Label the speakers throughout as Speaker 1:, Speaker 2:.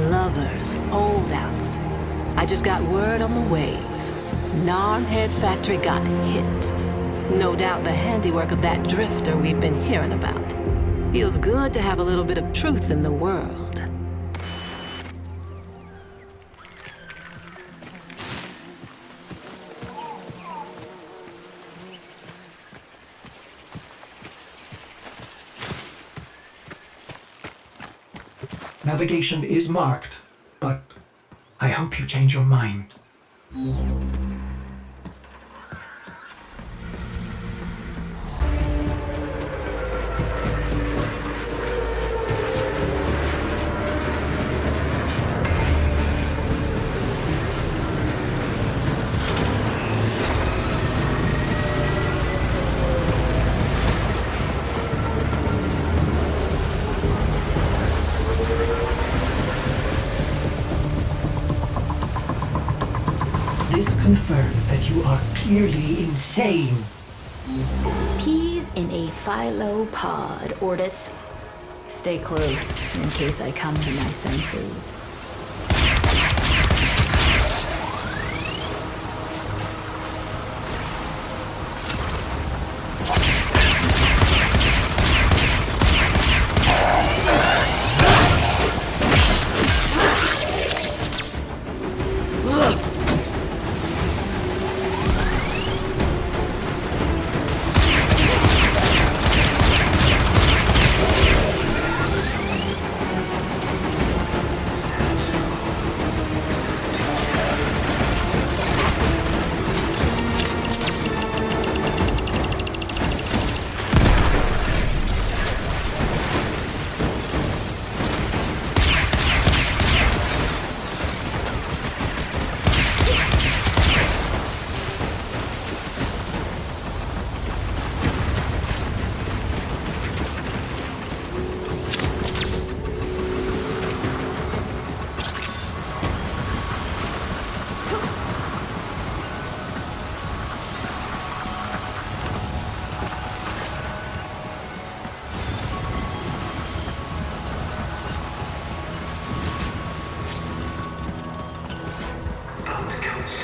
Speaker 1: Lovers, holdouts. I just got word on the wave. Narm Head Factory got hit. No doubt the handiwork of that drifter we've been hearing about. Feels good to have a little bit of truth in the world.
Speaker 2: Navigation is marked, but I hope you change your mind. This confirms that you are clearly insane.
Speaker 3: Peas in a phylopod, Ortis. Stay close, in case I come to my senses.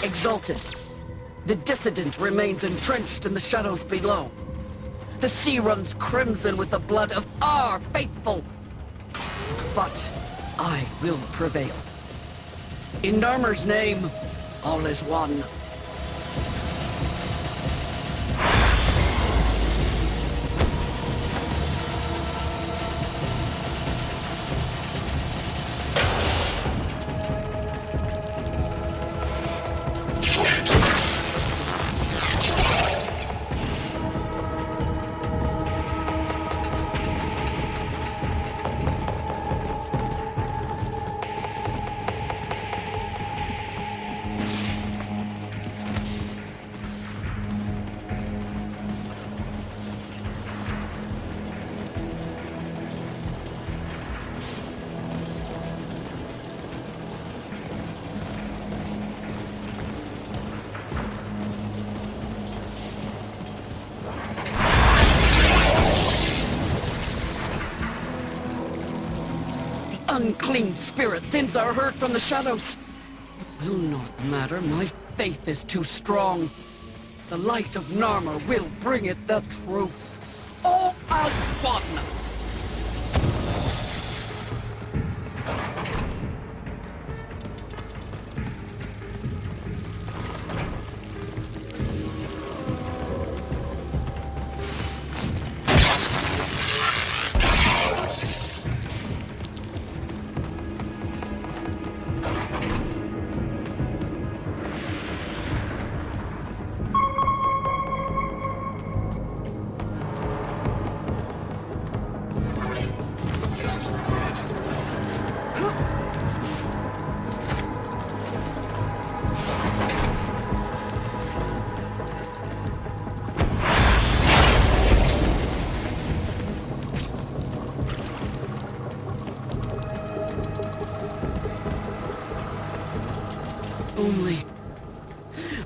Speaker 4: Exalted. The dissident remains entrenched in the shadows below. The sea runs crimson with the blood of our faithful. But I will prevail. In Narmer's name, all is one. Unclean spirit thins our herd from the shadows. It will not matter. My faith is too strong. The light of Narmer will bring it the truth. All as one.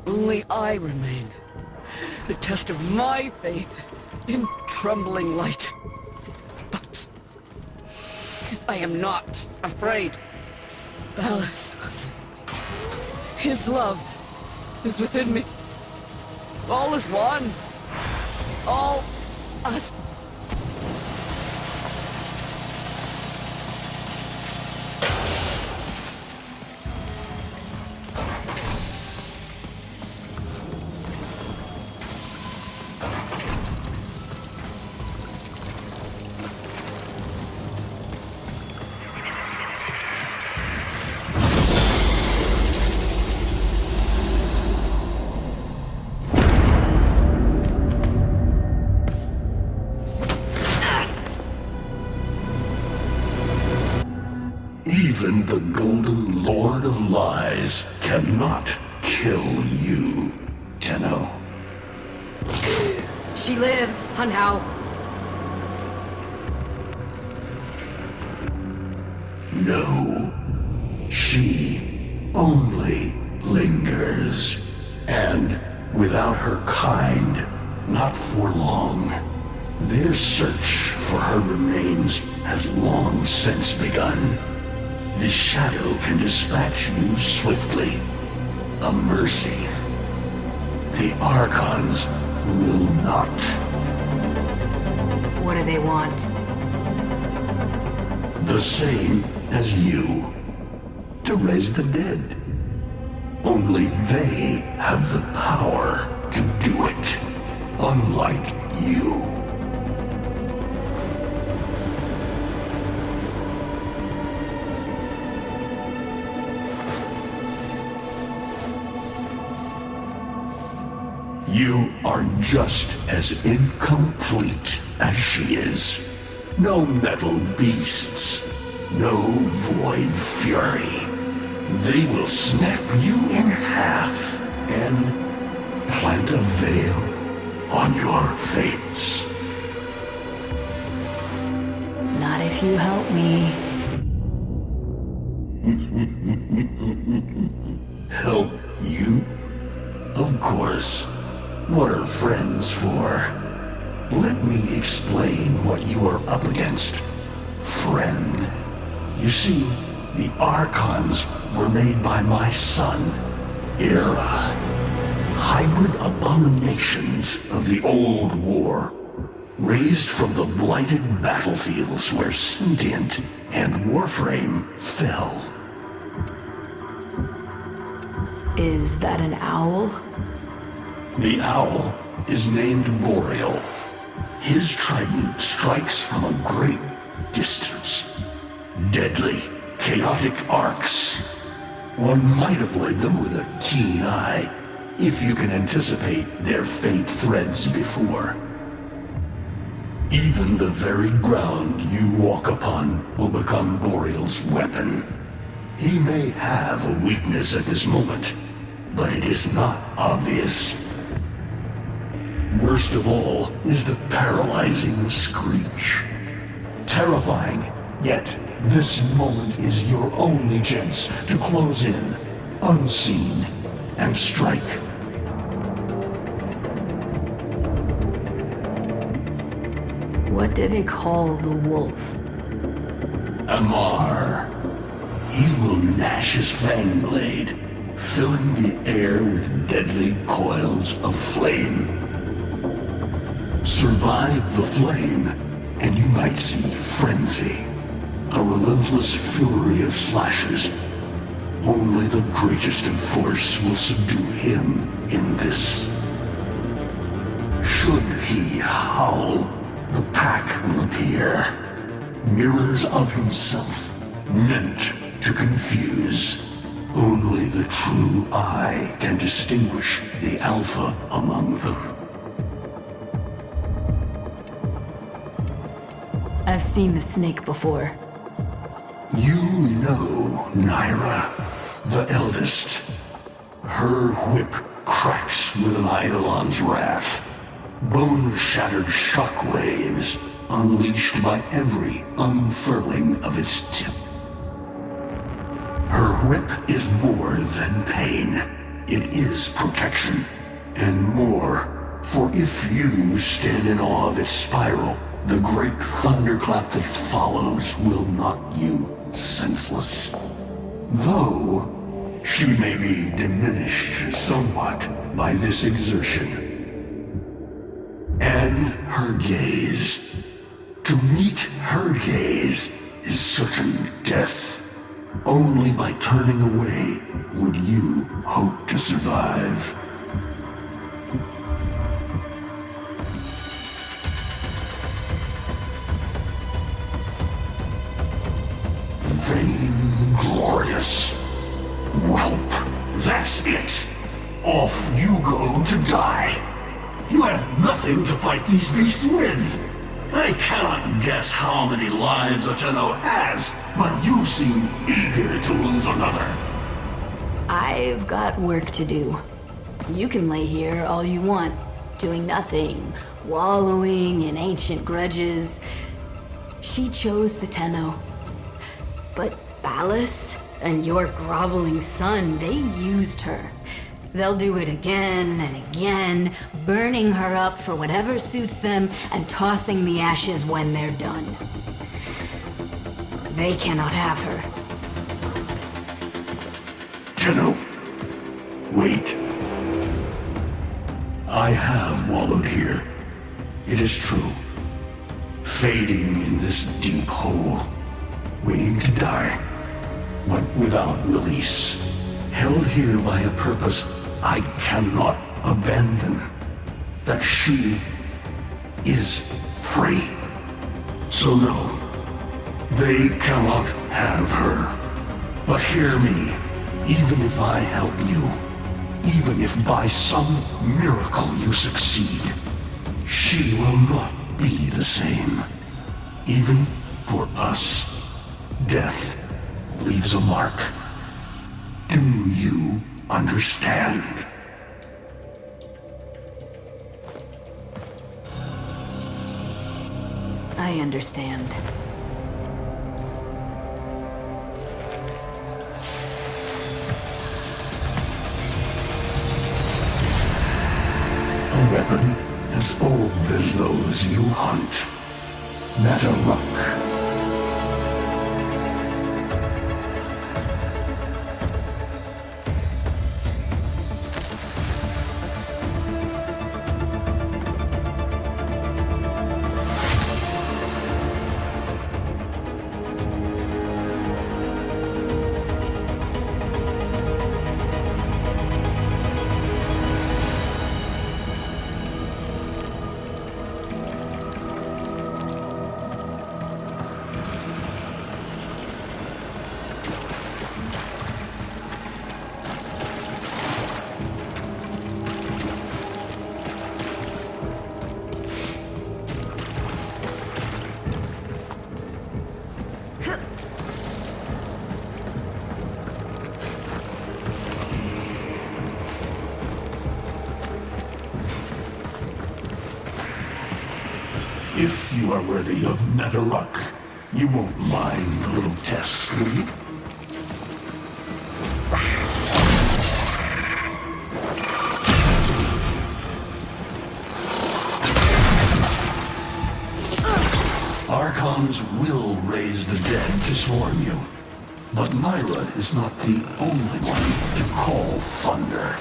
Speaker 4: Only I remain. The test of my faith in trembling light. But I am not afraid. Ballas. His love is within me. All is one. All us.
Speaker 5: Even the Golden Lord of Lies cannot kill you, Tenno.
Speaker 6: She lives, Hunhow.
Speaker 5: No. She only lingers. And without her kind, not for long. Their search for her remains has long since begun. The shadow can dispatch you swiftly. A mercy. The Archons will not.
Speaker 6: What do they want?
Speaker 5: The same as you. To raise the dead. Only they have the power to do it. Unlike you. You are just as incomplete as she is. No metal beasts, no void fury. They will snap you in half and plant a veil on your face.
Speaker 3: Not if you help me.
Speaker 5: Help you? Of course. What are friends for? Let me explain what you are up against, friend. You see, the Archons were made by my son, Era. Hybrid abominations of the old war, raised from the blighted battlefields where Sentient and Warframe fell.
Speaker 3: Is that an owl?
Speaker 5: The owl is named Boreal. His trident strikes from a great distance. Deadly, chaotic arcs. One might avoid them with a keen eye, if you can anticipate their faint threads before. Even the very ground you walk upon will become Boreal's weapon. He may have a weakness at this moment, but it is not obvious. Worst of all is the paralyzing screech. Terrifying, yet this moment is your only chance to close in, unseen, and strike.
Speaker 3: What do they call the wolf?
Speaker 5: Amar. He will gnash his fang blade, filling the air with deadly coils of flame. Survive the flame, and you might see frenzy. A relentless fury of slashes. Only the greatest of force will subdue him in this. Should he howl, the pack will appear. Mirrors of himself, meant to confuse. Only the true eye can distinguish the alpha among them.
Speaker 3: I've seen the snake before.
Speaker 5: You know Naira, the eldest. Her whip cracks with an Eidolon's wrath. Bone-shattered shockwaves unleashed by every unfurling of its tip. Her whip is more than pain. It is protection, and more, for if you stand in awe of its spiral, the great thunderclap that follows will knock you senseless. Though she may be diminished somewhat by this exertion. And her gaze. To meet her gaze is certain death. Only by turning away would you hope to survive. Vainglorious. Whelp, that's it. Off you go to die. You have nothing to fight these beasts with. I cannot guess how many lives a Tenno has, but you seem eager to lose another.
Speaker 3: I've got work to do. You can lay here all you want, doing nothing, wallowing in ancient grudges. She chose the Tenno. But Ballas and your groveling son, they used her. They'll do it again and again, burning her up for whatever suits them and tossing the ashes when they're done. They cannot have her.
Speaker 5: Tenno, wait. I have wallowed here. It is true. Fading in this deep hole, waiting to die, but without release. Held here by a purpose I cannot abandon. That she is free. So no, they cannot have her. But hear me, even if I help you, even if by some miracle you succeed, she will not be the same. Even for us, death leaves a mark. Do you understand?
Speaker 3: I understand.
Speaker 5: A weapon as old as those you hunt. Nataruk. If you are worthy of Nataruk, you won't mind a little test, will you? Archons will raise the dead to swarm you. But Myra is not the only one to call thunder.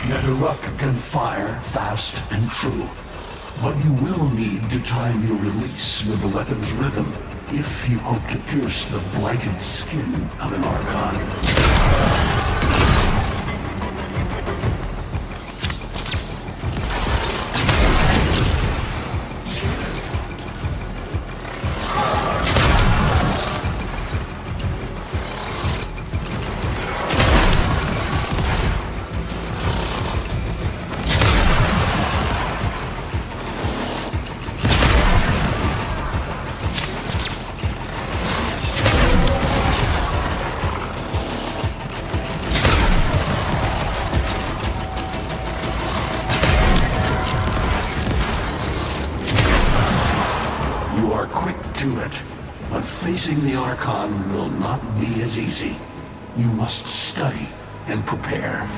Speaker 5: Nataruk can fire fast and true, but you will need to time your release with the weapon's rhythm if you hope to pierce the blighted skin of an Archon. to it. But facing the Archon will not be as easy. You must study and prepare.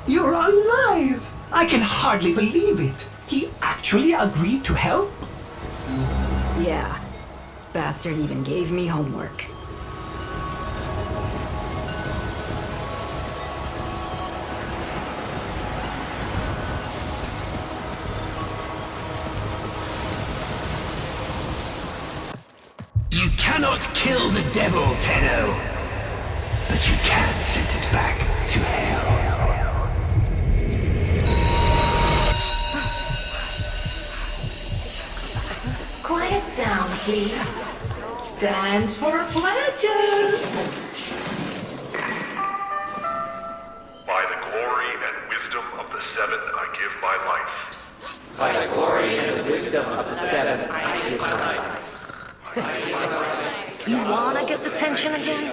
Speaker 2: You're alive! I can hardly believe it. He actually agreed to help?
Speaker 3: Yeah. Bastard even gave me homework.
Speaker 5: You cannot kill the devil, Tenno. But you can send it back to hell.
Speaker 1: Quiet down, please. Stand for pledges.
Speaker 7: By the glory and wisdom of the Seven, I give my life.
Speaker 8: By the glory and the wisdom of the Seven, I give my life.
Speaker 6: You wanna get the tension again?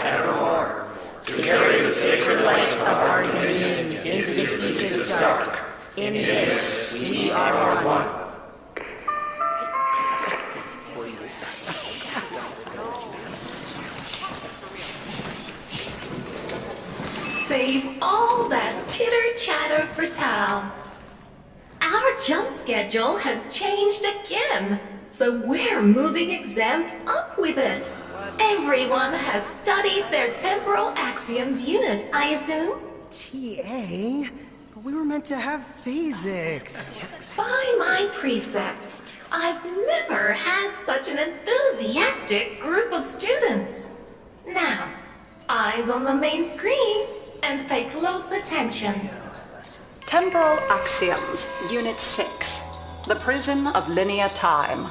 Speaker 8: Evermore.
Speaker 6: To carry the sacred light of our dominion into the deepest dark. In this, we are one.
Speaker 1: Save all that chitter-chatter for Tal. Our jump schedule has changed again, so we're moving exams up with it. Everyone has studied their Temporal Axioms unit, I assume?
Speaker 9: TA? But we were meant to have physics.
Speaker 1: By my precepts, I've never had such an enthusiastic group of students. Now, eyes on the main screen and pay close attention.
Speaker 10: Temporal Axioms, Unit 6. The Prison of Linear Time.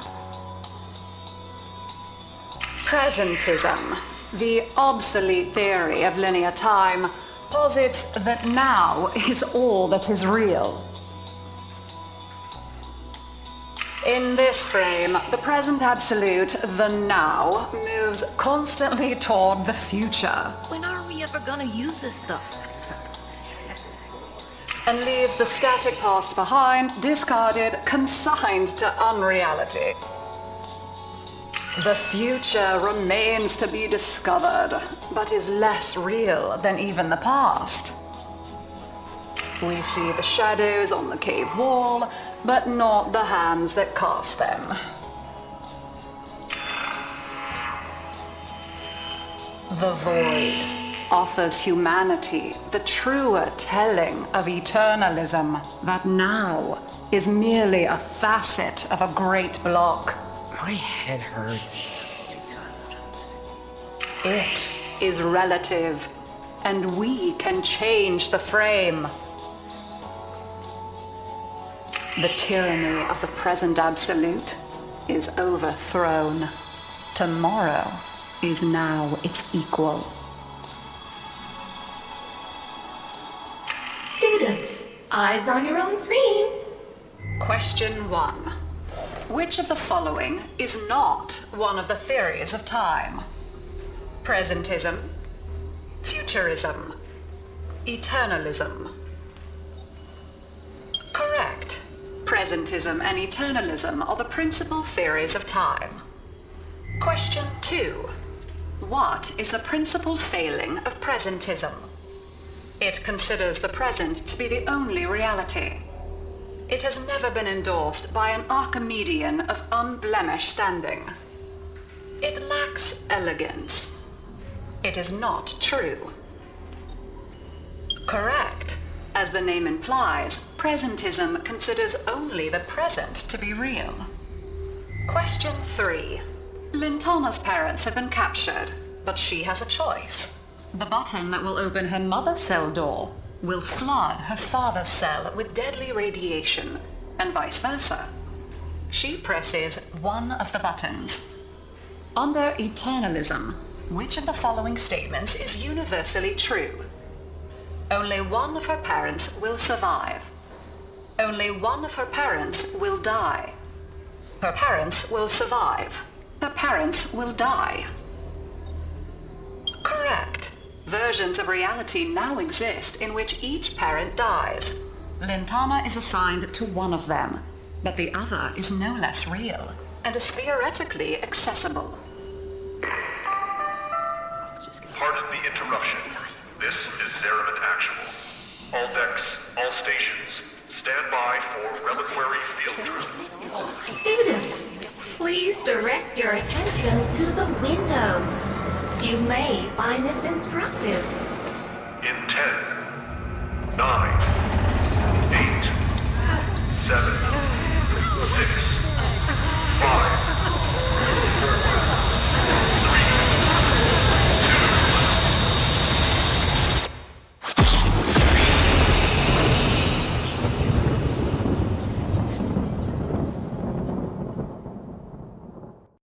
Speaker 10: Presentism, the obsolete theory of linear time, posits that now is all that is real. In this frame, the present absolute, the now, moves constantly toward the future.
Speaker 6: When are we ever gonna use this stuff?
Speaker 10: And leaves the static past behind, discarded, consigned to unreality. The future remains to be discovered, but is less real than even the past. We see the shadows on the cave wall, but not the hands that cast them. The void offers humanity the truer telling of eternalism that now is merely a facet of a great block.
Speaker 9: My head hurts.
Speaker 10: It is relative, and we can change the frame. The tyranny of the present absolute is overthrown. Tomorrow is now its equal.
Speaker 1: Students, eyes on your own screen.
Speaker 10: Question 1. Which of the following is not one of the theories of time? Presentism, futurism, eternalism. Correct. Presentism and eternalism are the principal theories of time. Question 2. What is the principal failing of presentism? It considers the present to be the only reality. It has never been endorsed by an Archimedean of unblemished standing. It lacks elegance. It is not true. Correct. As the name implies, presentism considers only the present to be real. Question 3. Lintana's parents have been captured, but she has a choice. The button that will open her mother's cell door will flood her father's cell with deadly radiation, and vice versa. She presses one of the buttons. Under eternalism, which of the following statements is universally true? Only one of her parents will survive. Only one of her parents will die. Her parents will survive. Her parents will die. Correct. Versions of reality now exist in which each parent dies. Lintana is assigned to one of them, but the other is no less real and is theoretically accessible.
Speaker 7: Pardon the interruption. This is Zeraman factual. All decks, all stations, stand by for reliquary field trip.
Speaker 6: Students, please direct your attention to the windows. You may find this instructive.
Speaker 7: In 10, 9, 8, 7, 6, 5,